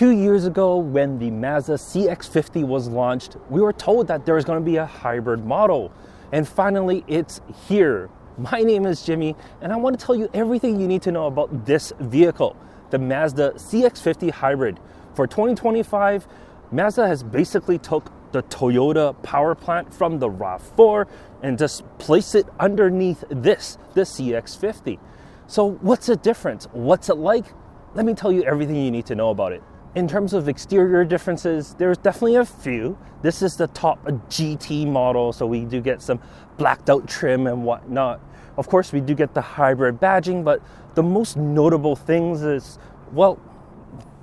2 years ago, when the Mazda CX-50 was launched, we were told that there was going to be a hybrid model. And finally, it's here. My name is Jimmy, and I want to tell you everything you need to know about this vehicle, the Mazda CX-50 Hybrid. For 2025, Mazda has basically took the Toyota power plant from the Rav4 and just placed it underneath the CX-50. So what's the difference? What's it like? Let me tell you everything you need to know about it. In terms of exterior differences, there's definitely a few. This is the top GT model, so we do get some blacked out trim and whatnot. Of course, we do get the hybrid badging, but the most notable things is, well,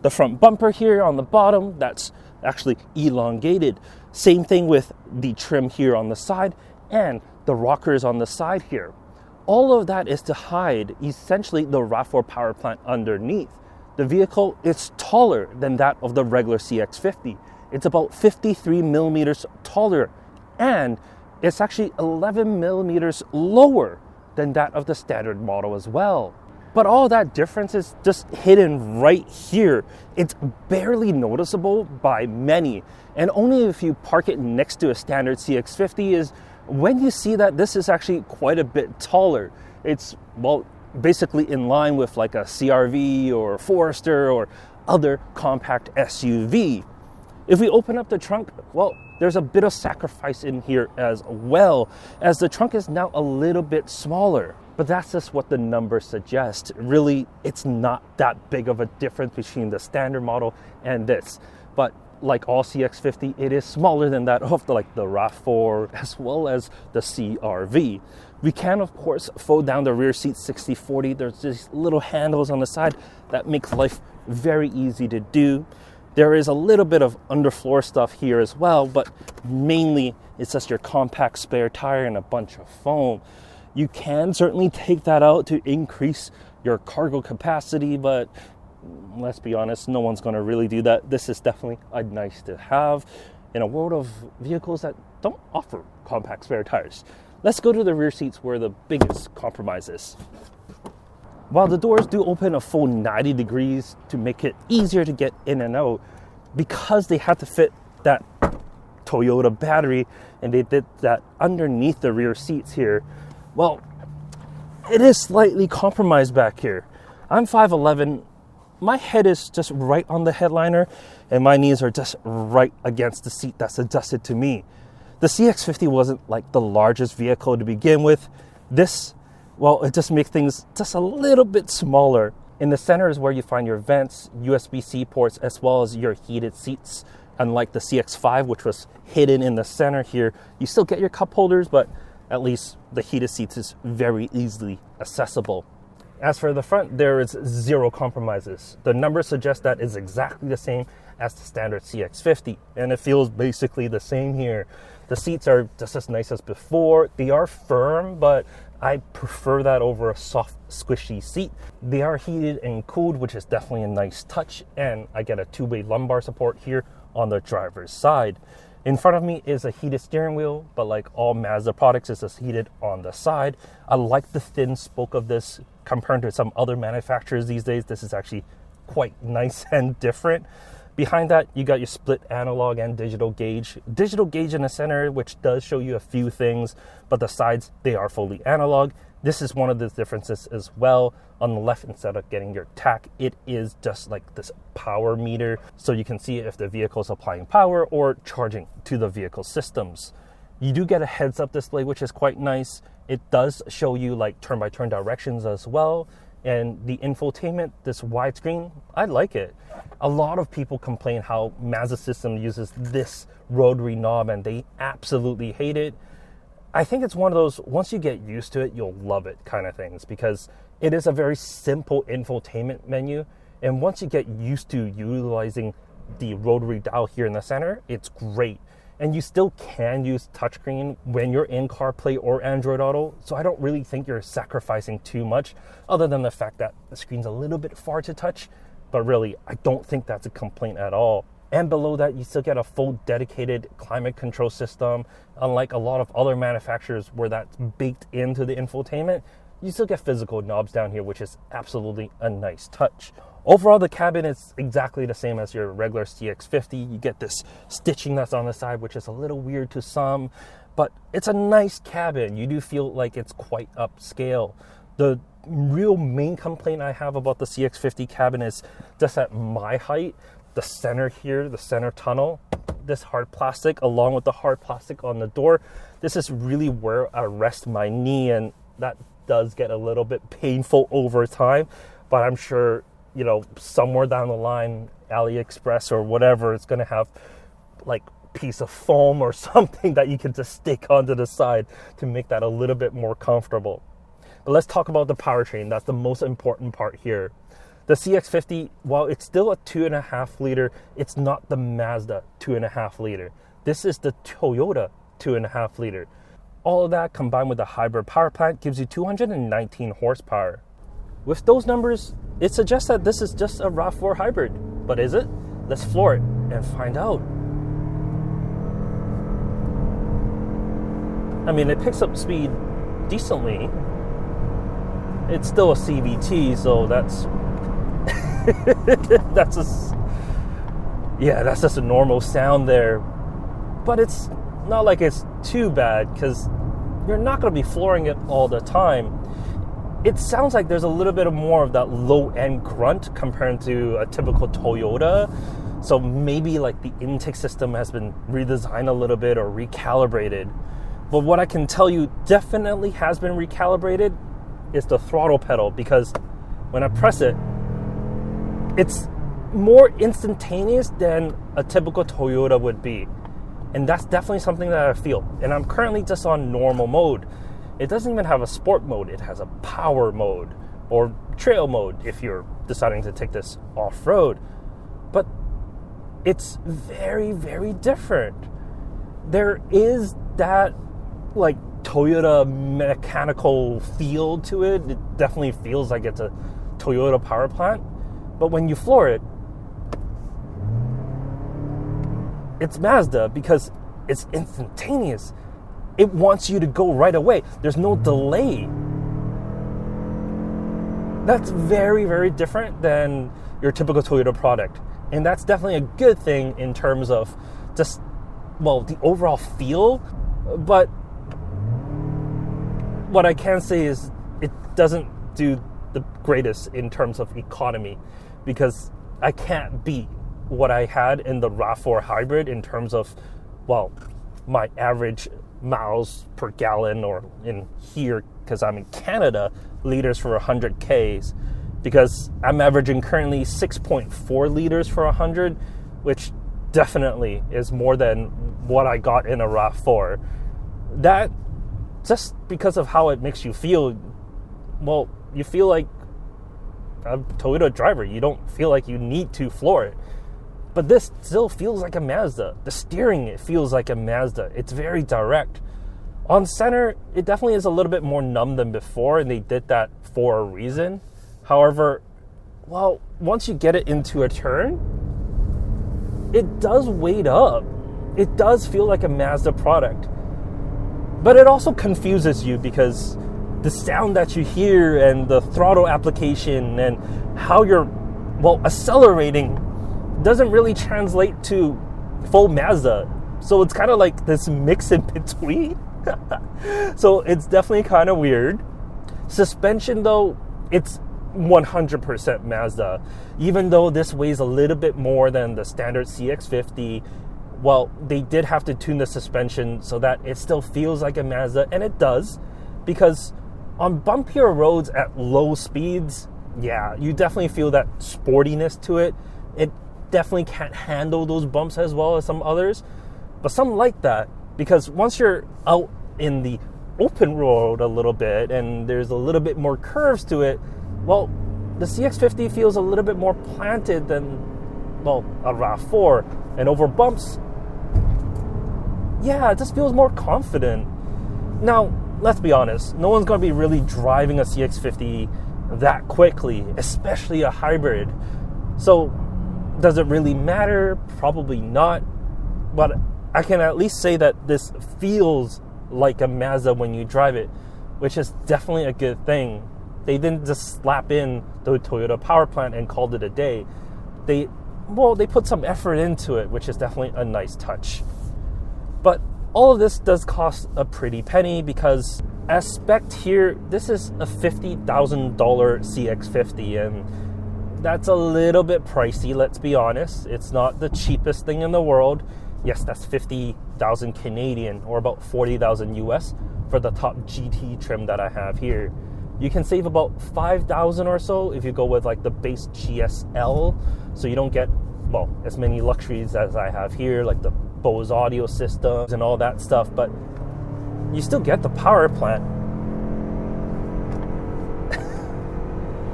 the front bumper here on the bottom, that's actually elongated. Same thing with the trim here on the side and the rockers on the side here. All of that is to hide essentially the Rav4 power plant underneath. The vehicle is taller than that of the regular CX-50. It's about 53 millimeters taller, and it's actually 11 millimeters lower than that of the standard model as well. But all that difference is just hidden right here. It's barely noticeable by many, and only if you park it next to a standard CX-50 is when you see that this is actually quite a bit taller. It's, well, basically in line with like a CR-V or Forester or other compact SUV. If we open up the trunk, well, there's a bit of sacrifice in here as well, as the trunk is now a little bit smaller. But that's just what the numbers suggest. Really, it's not that big of a difference between the standard model and this. But like all CX-50, it is smaller than that of the Rav4 as well as the CR-V. We can, of course, fold down the rear seat 60/40. There's these little handles on the side that makes life very easy to do. There is a little bit of underfloor stuff here as well, but mainly it's just your compact spare tire and a bunch of foam. You can certainly take that out to increase your cargo capacity, but let's be honest, no one's going to really do that. This is definitely a nice to have in a world of vehicles that don't offer compact spare tires. Let's go to the rear seats where the biggest compromise is. While the doors do open a full 90 degrees to make it easier to get in and out, because they had to fit that Toyota battery and they did that underneath the rear seats here, well, it is slightly compromised back here. I'm 5'11". My head is just right on the headliner and my knees are just right against the seat that's adjusted to me. The CX-50 wasn't like the largest vehicle to begin with. This, well, it just makes things just a little bit smaller. In the center is where you find your vents, USB-C ports, as well as your heated seats. Unlike the CX-5, which was hidden in the center here, you still get your cup holders, but at least the heated seats is very easily accessible. As for the front, there is zero compromises. The numbers suggest that is exactly the same as the standard CX-50, and it feels basically the same here. The seats are just as nice as before. They are firm, but I prefer that over a soft, squishy seat. They are heated and cooled, which is definitely a nice touch, and I get a two-way lumbar support here on the driver's side. In front of me is a heated steering wheel, but like all Mazda products, it's just heated on the side. I like the thin spoke of this compared to some other manufacturers these days. This is actually quite nice and different. Behind that, you got your split analog and digital gauge. Digital gauge in the center, which does show you a few things, but the sides, they are fully analog. This is one of the differences as well. On the left, instead of getting your tach, it is just like this power meter, so you can see if the vehicle is applying power or charging to the vehicle systems. You do get a heads-up display, which is quite nice. It does show you like turn-by-turn directions as well. And the infotainment, this widescreen, I like it. A lot of people complain how Mazda system uses this rotary knob and they absolutely hate it. I think it's one of those, once you get used to it, you'll love it kind of things, because it is a very simple infotainment menu. And once you get used to utilizing the rotary dial here in the center, it's great. And you still can use touchscreen when you're in CarPlay or Android Auto, so I don't really think you're sacrificing too much, other than the fact that the screen's a little bit far to touch, but really, I don't think that's a complaint at all. And below that, you still get a full dedicated climate control system. Unlike a lot of other manufacturers where that's baked into the infotainment, you still get physical knobs down here, which is absolutely a nice touch. Overall, the cabin is exactly the same as your regular CX-50. You get this stitching that's on the side, which is a little weird to some, but it's a nice cabin. You do feel like it's quite upscale. The real main complaint I have about the CX-50 cabin is just at my height, the center here, the center tunnel, this hard plastic along with the hard plastic on the door. This is really where I rest my knee, and that does get a little bit painful over time, but I'm sure, you know, somewhere down the line, AliExpress or whatever, it's going to have like piece of foam or something that you can just stick onto the side to make that a little bit more comfortable. But let's talk about the powertrain. That's the most important part here. The CX-50, while it's still a 2.5 liter, it's not the Mazda 2.5 liter. This is the Toyota 2.5 liter. All of that combined with a hybrid power plant gives you 219 horsepower. With those numbers, it suggests that this is just a Rav4 hybrid. But is it? Let's floor it and find out. I mean, it picks up speed decently. It's still a CVT, so that's that's just a normal sound there. But it's not like it's too bad, because you're not going to be flooring it all the time. It sounds like there's a little bit more of that low-end grunt compared to a typical Toyota. So maybe like the intake system has been redesigned a little bit or recalibrated. But what I can tell you definitely has been recalibrated is the throttle pedal, because when I press it, it's more instantaneous than a typical Toyota would be. And that's definitely something that I feel. And I'm currently just on normal mode. It doesn't even have a sport mode. It has a power mode or trail mode if you're deciding to take this off-road. But it's very, very different. There is that like Toyota mechanical feel to it. It definitely feels like it's a Toyota power plant. But when you floor it, it's Mazda because it's instantaneous. It wants you to go right away. There's no delay. That's very, very different than your typical Toyota product. And that's definitely a good thing in terms of just, well, the overall feel. But what I can say is it doesn't do the greatest in terms of economy, because I can't beat what I had in the Rav4 hybrid in terms of, well, my average miles per gallon, or in here, because I'm in Canada, liters for 100 Ks, because I'm averaging currently 6.4 liters for 100, which definitely is more than what I got in a Rav4. That, just because of how it makes you feel, well, you feel like a Toyota driver. You don't feel like you need to floor it. But this still feels like a Mazda. The steering, it feels like a Mazda. It's very direct. On center, it definitely is a little bit more numb than before, and they did that for a reason. However, well, once you get it into a turn, it does weight up. It does feel like a Mazda product. But it also confuses you, because the sound that you hear and the throttle application and how you're, well, accelerating doesn't really translate to full Mazda. So it's kind of like this mix in between. So it's definitely kind of weird. Suspension, though, it's 100% Mazda. Even though this weighs a little bit more than the standard CX-50, well, they did have to tune the suspension so that it still feels like a Mazda, and it does, because on bumpier roads at low speeds, yeah, you definitely feel that sportiness to it. It definitely can't handle those bumps as well as some others, but some like that, because once you're out in the open road a little bit and there's a little bit more curves to it, well, the CX-50 feels a little bit more planted than, well, a Rav4, and over bumps, yeah, it just feels more confident. Now, let's be honest, no one's going to be really driving a CX-50 that quickly, especially a hybrid. So does it really matter? Probably not. But I can at least say that this feels like a Mazda when you drive it, which is definitely a good thing. They didn't just slap in the Toyota power plant and called it a day. They put some effort into it, which is definitely a nice touch. But all of this does cost a pretty penny because as spec'd here, this is a $50,000 CX-50, and that's a little bit pricey, let's be honest. It's not the cheapest thing in the world. Yes, that's 50,000 Canadian or about 40,000 US for the top GT trim that I have here. You can save about 5,000 or so if you go with like the base GSL, so you don't get, well, as many luxuries as I have here, like the Bose audio systems and all that stuff, but you still get the power plant.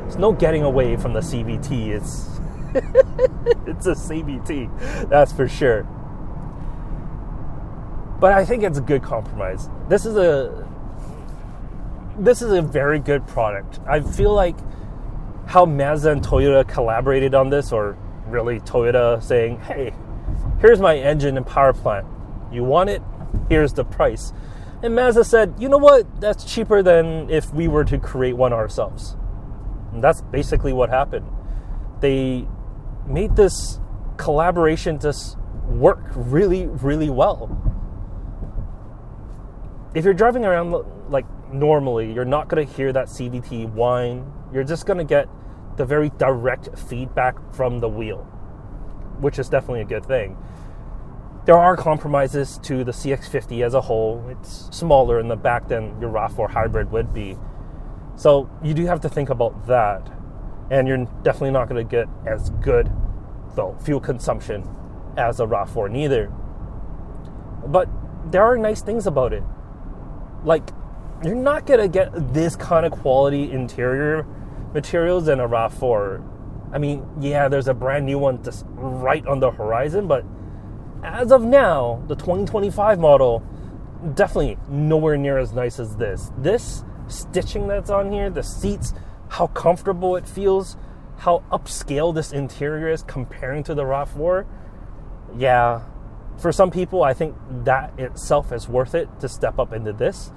There's no getting away from the CVT. It's a CVT, that's for sure. But I think it's a good compromise. This is a very good product. I feel like how Mazda and Toyota collaborated on this, or really Toyota saying, hey, here's my engine and power plant. You want it? Here's the price. And Mazda said, you know what? That's cheaper than if we were to create one ourselves. And that's basically what happened. They made this collaboration just work really, really well. If you're driving around like normally, you're not going to hear that CVT whine. You're just going to get the very direct feedback from the wheel, which is definitely a good thing. There are compromises to the CX-50 as a whole. It's smaller in the back than your Rav4 Hybrid would be. So you do have to think about that. And you're definitely not going to get as good, though, fuel consumption as a Rav4 neither. But there are nice things about it. Like, you're not going to get this kind of quality interior materials in a Rav4. I mean, yeah, there's a brand new one just right on the horizon, but as of now, the 2025 model, definitely nowhere near as nice as this. This stitching that's on here, the seats, how comfortable it feels, how upscale this interior is comparing to the Rav4. Yeah, for some people, I think that itself is worth it to step up into this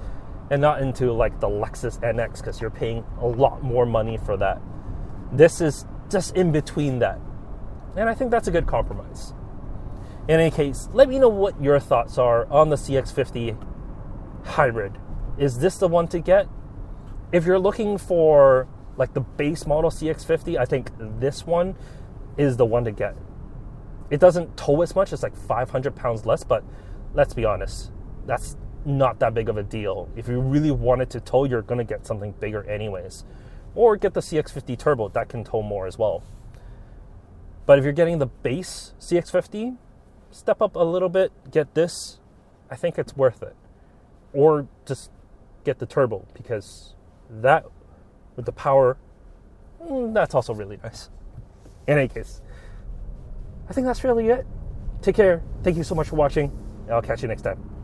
and not into like the Lexus NX, because you're paying a lot more money for that. This is just in between that. And I think that's a good compromise. In any case, let me know what your thoughts are on the CX-50 Hybrid. Is this the one to get? If you're looking for like the base model CX-50, I think this one is the one to get. It doesn't tow as much, it's like 500 pounds less, but let's be honest, that's not that big of a deal. If you really wanted to tow, you're going to get something bigger anyways. Or get the CX-50 Turbo, that can tow more as well. But if you're getting the base CX-50, step up a little bit, get this, I think it's worth it. Or just get the Turbo, because that, with the power, that's also really nice. In any case, I think that's really it. Take care. Thank you so much for watching, and I'll catch you next time.